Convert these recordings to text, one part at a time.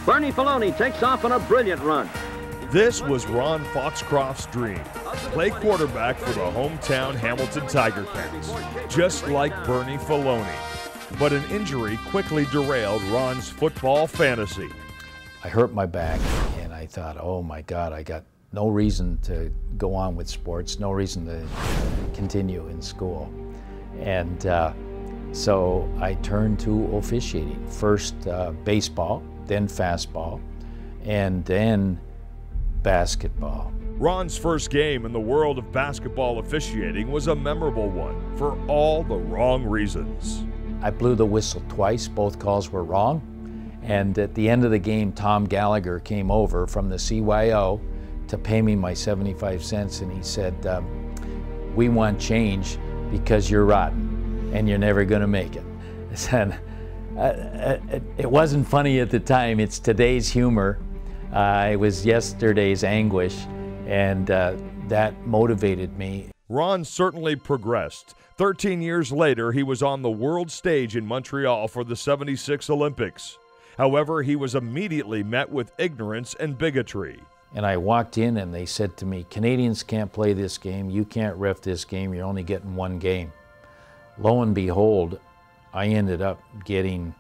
Bernie Filoni takes off on a brilliant run. This was Ron Foxcroft's dream, play quarterback for the hometown Hamilton Tiger Cats, just like Bernie Filoni. But an injury quickly derailed Ron's football fantasy. I hurt my back, and I thought, oh my God, I got no reason to go on with sports, no reason to continue in school. And so I turned to officiating. First baseball, then fastball, and then basketball. Ron's first game in the world of basketball officiating was a memorable one for all the wrong reasons. I blew the whistle twice, both calls were wrong. And at the end of the game, Tom Gallagher came over from the CYO to pay me my 75 cents, and he said, we want change because you're rotten and you're never gonna make it. I said, it wasn't funny at the time, it's today's humor. It was yesterday's anguish, and that motivated me. Ron certainly progressed. 13 years later, he was on the world stage in Montreal for the '76 Olympics. However, he was immediately met with ignorance and bigotry. And I walked in and they said to me, Canadians can't play this game, you can't ref this game, you're only getting one game. Lo and behold, I ended up getting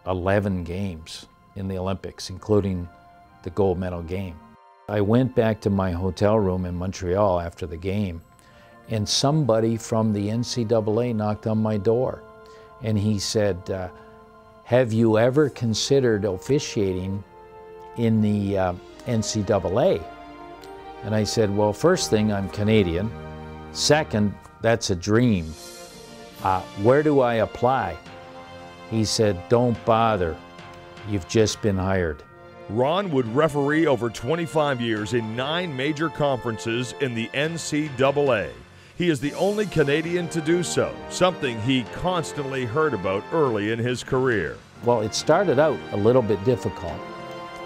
11 games in the Olympics, including the gold medal game. I went back to my hotel room in Montreal after the game, and somebody from the NCAA knocked on my door. And he said, have you ever considered officiating in the NCAA? And I said, well, first thing, I'm Canadian. Second, that's a dream. Where do I apply? He said, don't bother. You've just been hired. Ron would referee over 25 years in 9 major conferences in the NCAA. He is the only Canadian to do so, something he constantly heard about early in his career. Well, it started out a little bit difficult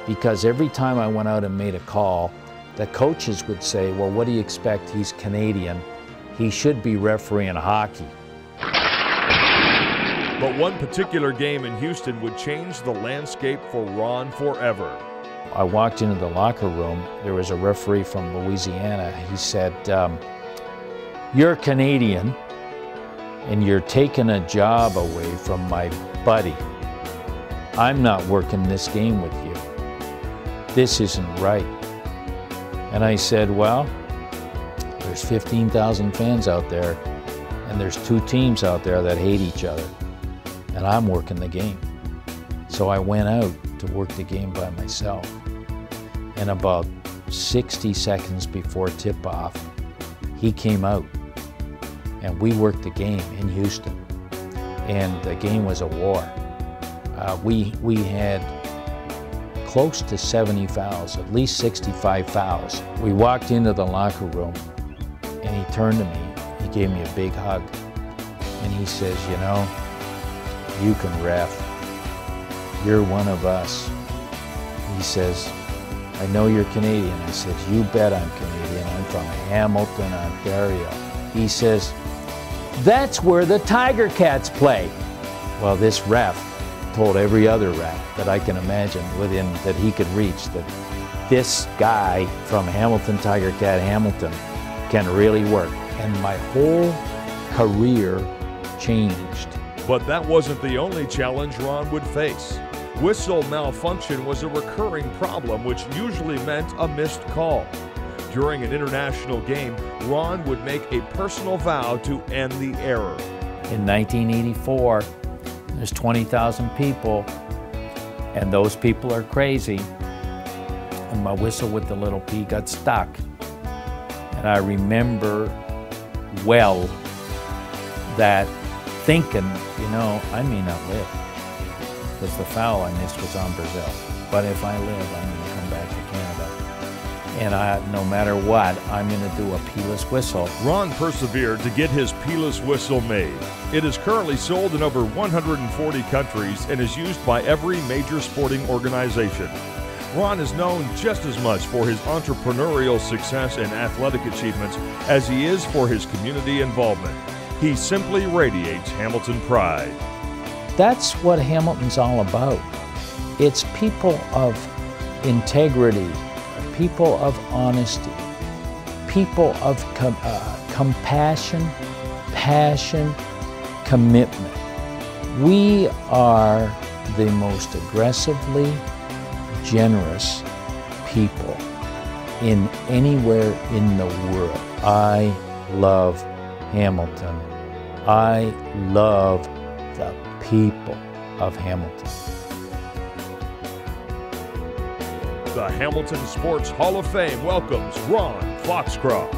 because every time I went out and made a call, the coaches would say, well, what do you expect? He's Canadian. He should be refereeing hockey. But one particular game in Houston would change the landscape for Ron forever. I walked into the locker room. There was a referee from Louisiana. He said, you're Canadian and you're taking a job away from my buddy. I'm not working this game with you. This isn't right. And I said, well, there's 15,000 fans out there and there's 2 teams out there that hate each other. And I'm working the game. So I went out to work the game by myself. And about 60 seconds before tip-off, he came out and we worked the game in Houston. And the game was a war. We had close to 70 fouls, at least 65 fouls. We walked into the locker room and he turned to me, he gave me a big hug. And he says, you know, you can ref. You're one of us. He says, I know you're Canadian. I said, you bet I'm Canadian. I'm from Hamilton, Ontario. He says, that's where the Tiger Cats play. Well, this ref told every other ref that I can imagine within that he could reach that this guy from Hamilton, Tiger Cat Hamilton, can really work. And my whole career changed. But that wasn't the only challenge Ron would face. Whistle malfunction was a recurring problem, which usually meant a missed call. During an international game, Ron would make a personal vow to end the error. In 1984, there's 20,000 people, and those people are crazy. And my whistle with the little P got stuck. And I remember well that thinking, you know, I may not live, because the foul I missed was on Brazil. But if I live, I'm going to come back to Canada. And no matter what, I'm going to do a P-less whistle. Ron persevered to get his P-less whistle made. It is currently sold in over 140 countries and is used by every major sporting organization. Ron is known just as much for his entrepreneurial success and athletic achievements as he is for his community involvement. He simply radiates Hamilton pride. That's what Hamilton's all about. It's people of integrity, people of honesty, people of compassion, passion, commitment. We are the most aggressively generous people in anywhere in the world. I love Hamilton. I love the people of Hamilton. The Hamilton Sports Hall of Fame welcomes Ron Foxcroft.